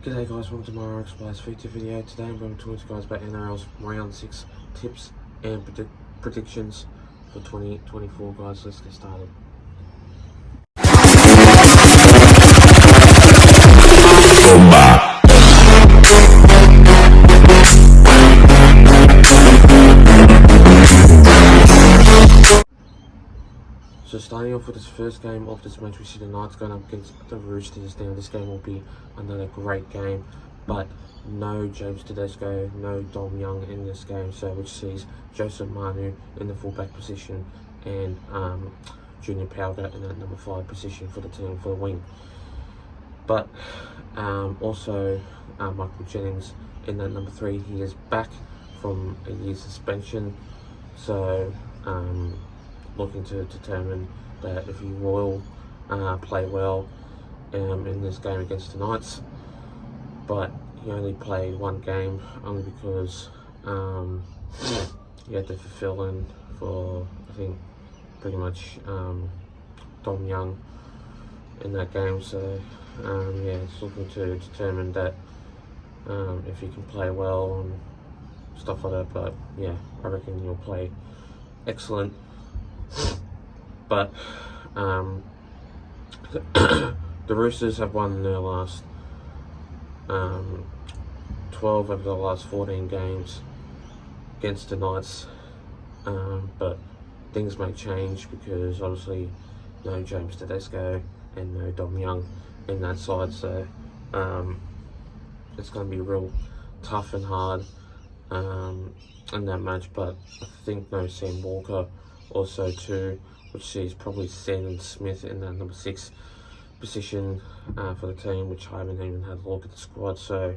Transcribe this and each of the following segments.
G'day guys, welcome to my Nrl Explains feature video. Today I'm going to talk to you guys about NRL's Round 6 tips and predictions for 2024 guys. Let's get started. So starting off with this first game of this match, we see the Knights going up against the Roosters. Now this game will be another great game, but no James Tedesco, no Dom Young in this game, so which sees Joseph Manu in the fullback position and Junior Pauga in that number 5 position for the team for the wing. But also Michael Jennings in that number 3. He is back from a year's suspension, so looking to determine that if he will play well in this game against the Knights. But he only played one game, only because he had to fulfill in for, I think, pretty much Dom Young in that game. So yeah, it's looking to determine that if he can play well and stuff like that. But yeah, I reckon he'll play excellent. But the Roosters have won their last 12 of the last 14 games against the Knights, but things may change because obviously no James Tedesco and no Dom Young in that side, so it's going to be real tough and hard in that match. But I think no Sam Walker also too, which sees probably Sam Smith in that number 6 position for the team, which I haven't even had a look at the squad, so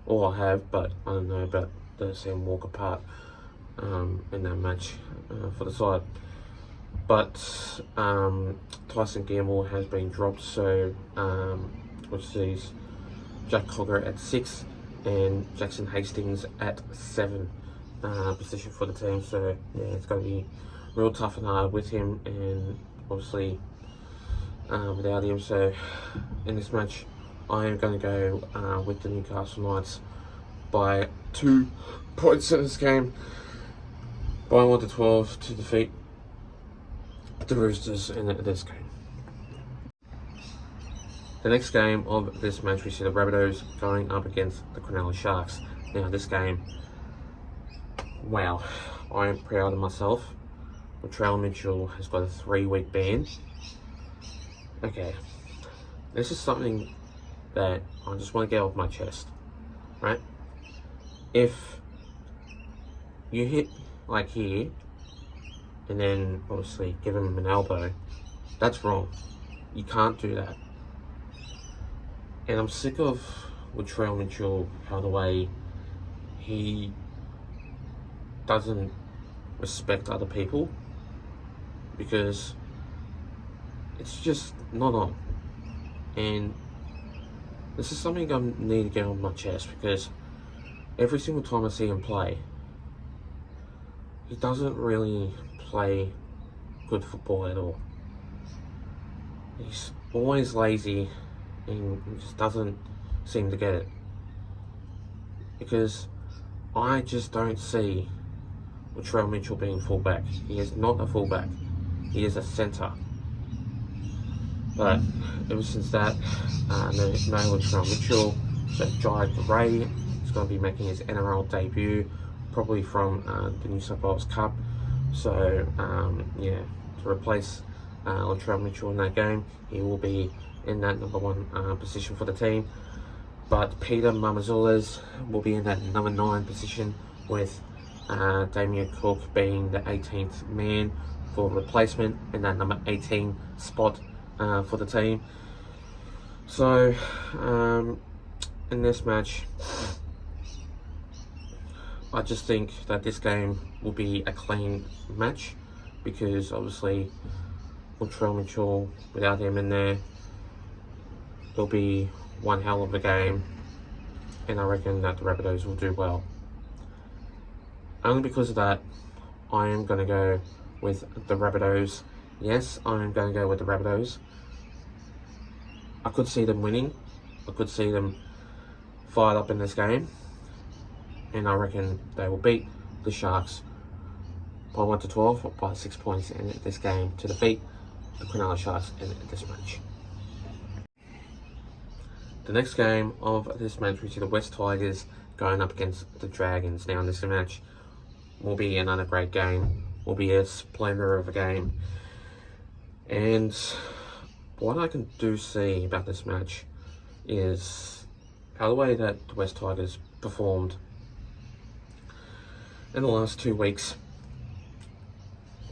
all I have, but I don't know about the Sam Walker part in that match for the side. But Tyson Gamble has been dropped, so which sees Jack Cogger at 6 and Jackson Hastings at 7 position for the team. So yeah, it's going to be real tough and hard with him, and obviously without him. So in this match, I am going to go with the Newcastle Knights by 2 points in this game, by 1-12 to defeat the Roosters in this game. The next game of this match, we see the Rabbitohs going up against the Cronulla Sharks. Now this game, wow, I am proud of myself. Nrl Mitchell has got a 3-week ban. Okay, this is something that I just want to get off my chest, right? If you hit like here and then obviously give him an elbow, that's wrong. You can't do that. And I'm sick of Nrl Mitchell, how the way he doesn't respect other people, because it's just not on. And this is something I need to get on my chest, because every single time I see him play, he doesn't really play good football at all. He's always lazy and he just doesn't seem to get it, because I just don't see Nrl Mitchell being fullback. He is not a fullback. He is a centre. But ever since that, no Nrl Mitchell, so Jai Gray is going to be making his NRL debut, probably from the New South Wales Cup. So yeah, to replace Nrl Mitchell in that game, he will be in that number 1 position for the team. But Peter Mamazoulas will be in that number 9 position, with Damien Cook being the 18th man for replacement in that number 18 spot for the team. So in this match, I just think that this game will be a clean match, because obviously Nrl Mitchell, without him in there, it'll be one hell of a game, and I reckon that the Rabbitohs will do well. Only because of that, I am going to go with the Rabbitohs. Yes, I am going to go with the Rabbitohs. I could see them winning. I could see them fired up in this game, and I reckon they will beat the Sharks by 1-12 by 6 points in this game to defeat the Cronulla Sharks in this match. The next game of this match, we see the West Tigers going up against the Dragons. Now, in this match will be another great game, will be a splendor of a game. And what I can see about this match is how the way that the West Tigers performed in the last 2 weeks.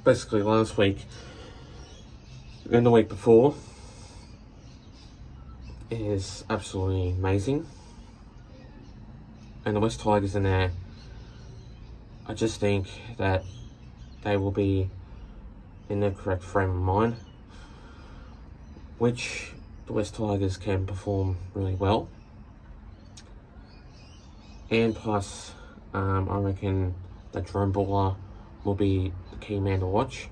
Basically, last week and the week before is absolutely amazing. And the West Tigers in there, I just think that they will be in the correct frame of mind, which the West Tigers can perform really well. And plus, I reckon that Jerome Buller will be the key man to watch.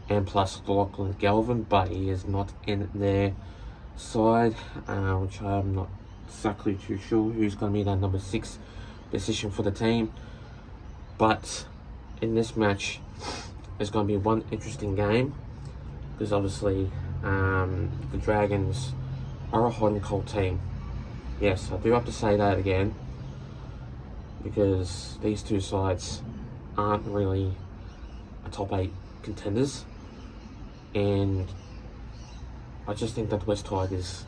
And plus Lachlan Galvin, but he is not in their side, which I'm not exactly too sure who's going to be that number 6 position for the team. But in this match, there's going to be one interesting game, because obviously the Dragons are a hot and cold team. Yes, I do have to say that again, because these two sides aren't really a top 8 contenders, and I just think that the West Tigers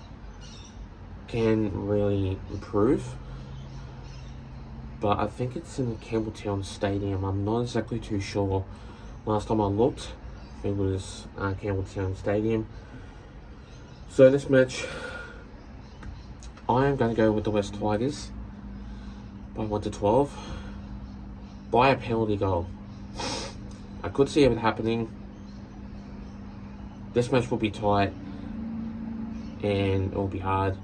can really improve. But I think it's in Campbelltown Stadium. I'm not exactly too sure. Last time I looked, it was Campbelltown Stadium. So this match, I am going to go with the West Tigers by 1-12 by a penalty goal. I could see it happening. This match will be tight and it will be hard.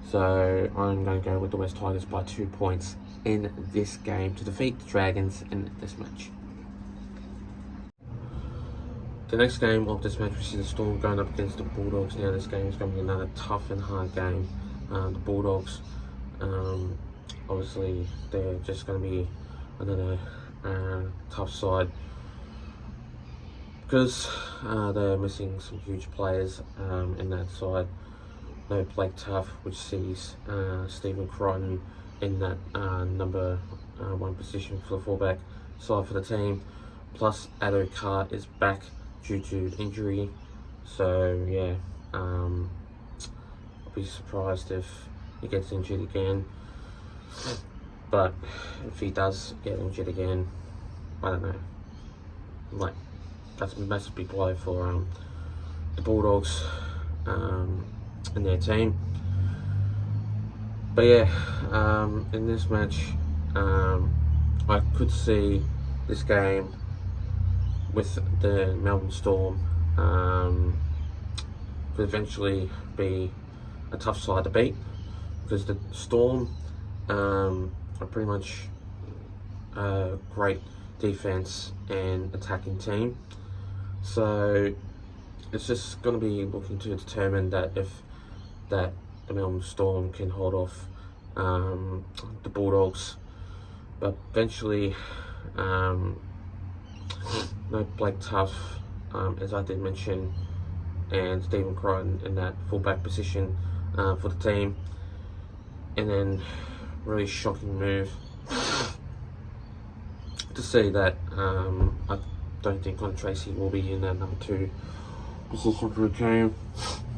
So I'm going to go with the West Tigers by 2 points in this game to defeat the Dragons in this match. The next game of this match, we see the Storm going up against the Bulldogs. Now this game is going to be another tough and hard game. The Bulldogs, obviously they're just going to be another tough side, because they're missing some huge players in that side. No Blake Tuff, which sees Stephen Crichton in that number 1 position for the fullback side for the team. Plus Addo Carr is back due to injury. So yeah, I'll be surprised if he gets injured again. But if he does get injured again, I don't know. Like, that's a massive big blow for the Bulldogs and their team. But yeah, in this match, I could see this game with the Melbourne Storm could eventually be a tough side to beat, because the Storm are pretty much a great defense and attacking team. So it's just going to be looking to determine that if the Melbourne Storm can hold off the Bulldogs. But eventually, no Blake Tuff, as I did mention, and Stephen Crichton in that fullback position for the team. And then, really shocking move to see that I don't think Con Tracy will be in that number 2 position for the team,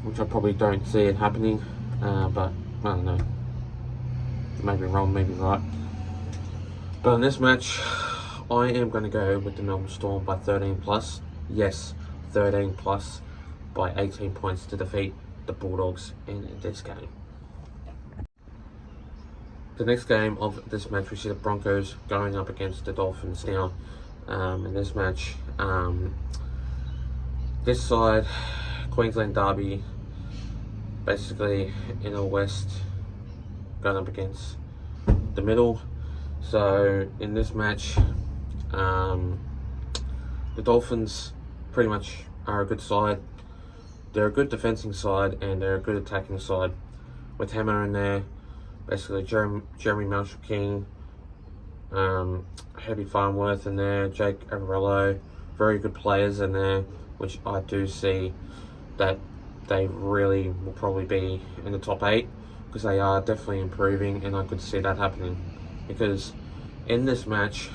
which I probably don't see it happening. But I don't know. Maybe wrong, maybe right. But in this match, I am going to go with the Melbourne Storm by 13 plus. Yes, 13 plus by 18 points to defeat the Bulldogs in this game. The next game of this match, we see the Broncos going up against the Dolphins. Now, in this match, this side, Queensland Derby, basically in the West, going up against the middle. So in this match, the Dolphins pretty much are a good side. They're a good defending side and they're a good attacking side. With Hammer in there, basically Jeremy Marshall-King, Herbie Farnworth in there, Jake Averillo, very good players in there, which I do see that they really will probably be in the top 8, because they are definitely improving, and I could see that happening. Because in this match,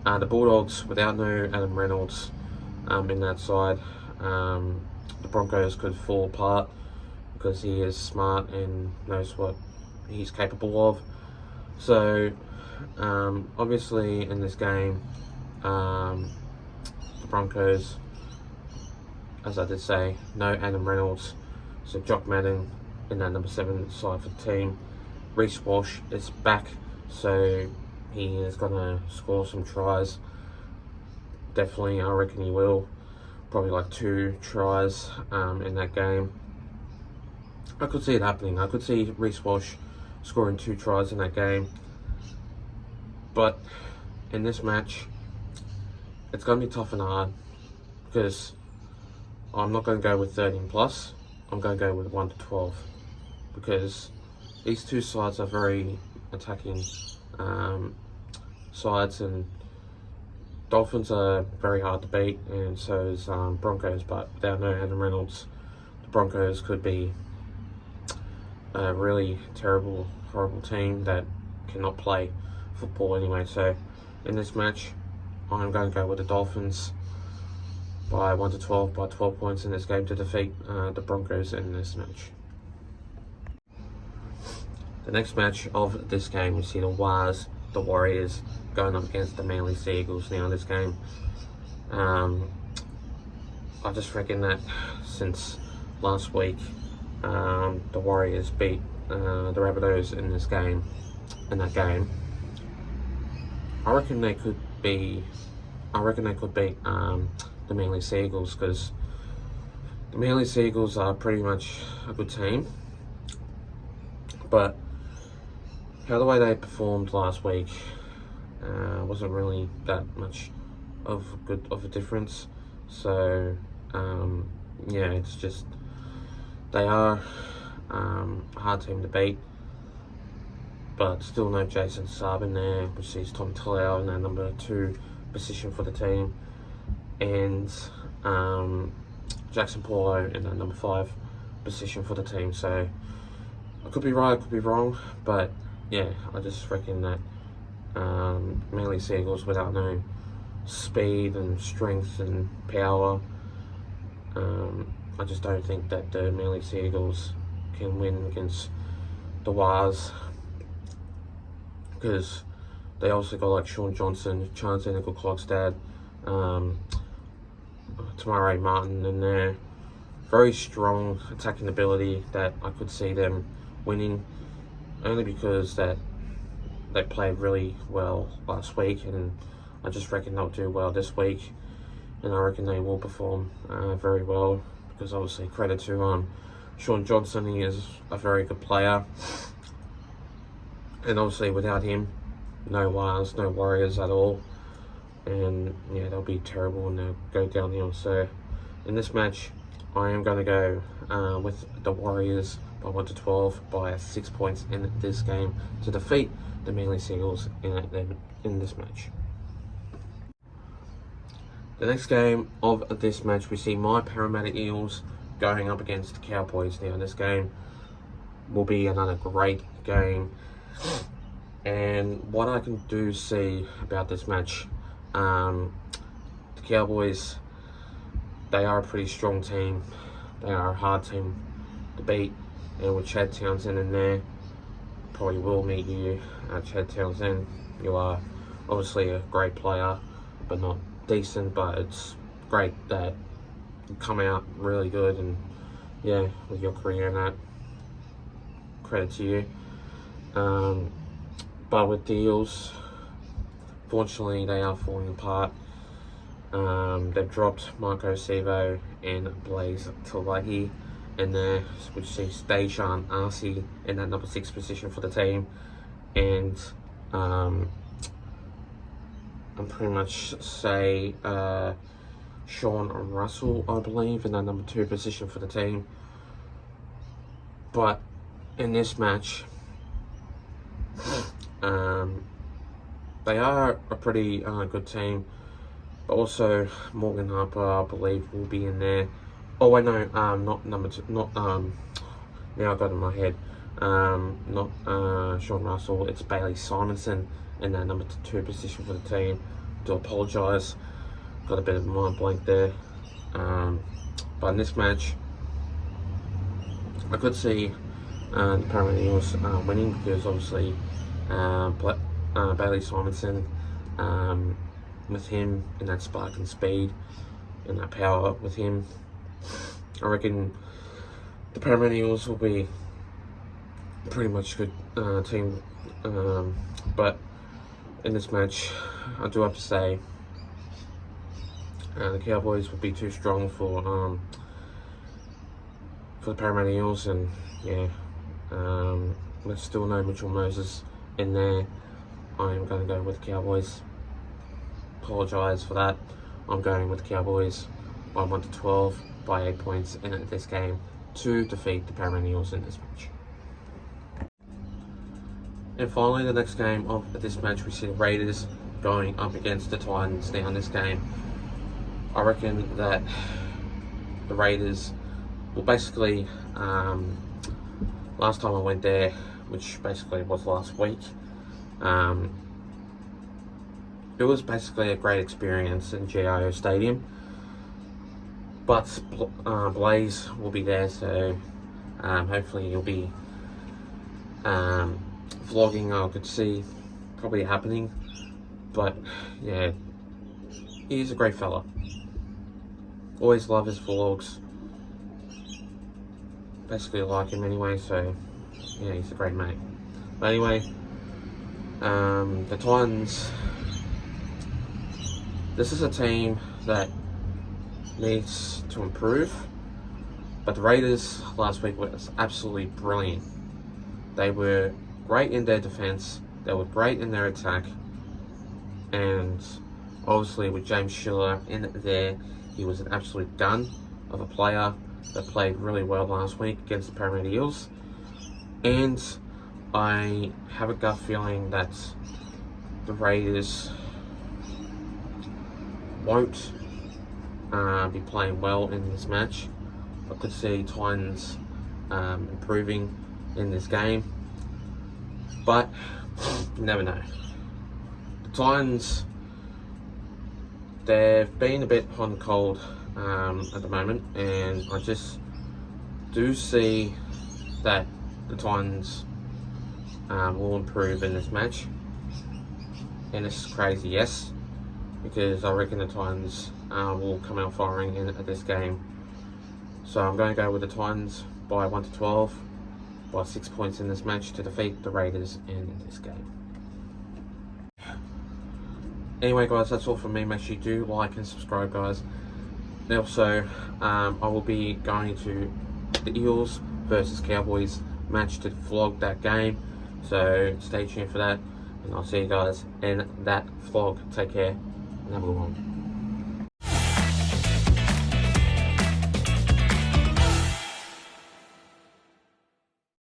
the Bulldogs, without no Adam Reynolds in that side, the Broncos could fall apart, because he is smart and knows what he's capable of. So obviously in this game, the Broncos, as I did say, no Adam Reynolds, so Jock Madden in that number 7 side for the team. Reece Walsh is back, so he is going to score some tries. Definitely, I reckon he will. Probably like 2 tries in that game. I could see it happening. I could see Reece Walsh scoring 2 tries in that game. But in this match, it's going to be tough and hard, because I'm not going to go with 13 plus. I'm going to go with 1 to 12, because these 2 sides are very attacking sides, and Dolphins are very hard to beat, and so is Broncos. But without no Adam Reynolds, the Broncos could be a really terrible, horrible team that cannot play football anyway. So in this match, I'm going to go with the Dolphins by 1 to 12, by 12 points in this game, to defeat the Broncos in this match. The next match of this game, we see the Warriors going up against the Manly Sea Eagles. Now in this game, I just reckon that since last week, the Warriors beat the Rabbitohs in that game, I reckon they could beat the Manly Sea Eagles, because the Manly Sea Eagles are pretty much a good team. But how the way they performed last week wasn't really that much of a difference. So yeah, it's just they are a hard team to beat. But still no Jason Saab in there, which sees Tom Talau in that number 2 position for the team, and Jackson Paulo in that number 5 position for the team. So I could be right, I could be wrong, but yeah, I just reckon that Manly Sea Eagles, without no speed and strength and power, I just don't think that the Manly Sea Eagles can win against the Wars, because they also got like Sean Johnson, Chance Nickel-Klogstad, Tamare Martin in there. Very strong attacking ability that I could see them winning, only because that they played really well last week, and I just reckon they'll do well this week, and I reckon they will perform very well, because obviously credit to Sean Johnson, he is a very good player, and obviously without him, no Wars, no Warriors at all, and yeah, they'll be terrible and they'll go downhill. So in this match, I am going to go with the Warriors by 1 to 12 by 6 points in this game, to defeat the Manly Sea Eagles in this match. The next game of this match, we see my Parramatta Eels going up against the Cowboys. Now this game will be another great game, and what I can do see about this match, the Cowboys, they are a pretty strong team. They are a hard team to beat, and with Chad Townsend in there, probably will meet you. Chad Townsend, you are obviously a great player, but not decent, but it's great that you come out really good, and yeah, with your career and that, credit to you. But with the Eels, fortunately, they are falling apart. They've dropped Marco Sevo and Blaze Tulagi in there, which sees Dejan Arce in that number 6 position for the team, and I'm pretty much say Sean Russell, I believe, in that number 2 position for the team. But in this match, they are a pretty good team, but also Morgan Harper, I believe, will be in there. Oh, I know, not number two, not now I got it in my head. Not Sean Russell, it's Bailey Simonson in that number 2 position for the team. I do apologise, got a bit of a mind blank there. But in this match, I could see the Parramatta Eels winning, because obviously Bailey Simonson, with him in that spark and speed and that power with him, I reckon the Parramatta Eels will be pretty much a good team. But in this match, I do have to say the Cowboys will be too strong for the Parramatta Eels, and yeah, there's still no Mitchell Moses in there. I am going to go with Cowboys. Apologise for that. I'm going with Cowboys by 1-12 by 8 points in this game to defeat the Parramatta Eels in this match. And finally, the next game of this match, we see the Raiders going up against the Titans. Now in this game, I reckon that the Raiders will basically, last time I went there, which basically was last week, it was basically a great experience in GIO Stadium. But Blaze will be there, so hopefully he'll be vlogging. I could see probably happening, but yeah, he's a great fella. Always love his vlogs. Basically like him anyway, so yeah, he's a great mate. But anyway, the Titans, this is a team that needs to improve, but the Raiders last week was absolutely brilliant. They were great in their defense, they were great in their attack, and obviously with James Schiller in there, he was an absolute gun of a player that played really well last week against the Parramatta Eels. And I have a gut feeling that the Raiders won't be playing well in this match. I could see Titans improving in this game, but you never know. The Titans, they've been a bit hot and cold at the moment, and I just do see that the Titans will improve in this match. And this is crazy, yes, because I reckon the Titans will come out firing in at this game. So I'm going to go with the Titans by 1-12 by 6 points in this match to defeat the Raiders in this game. Anyway guys, that's all from me. Make sure you do like and subscribe, guys. And also, I will be going to the Eels versus Cowboys match to vlog that game. So stay tuned for that, and I'll see you guys in that vlog. Take care and have a good one.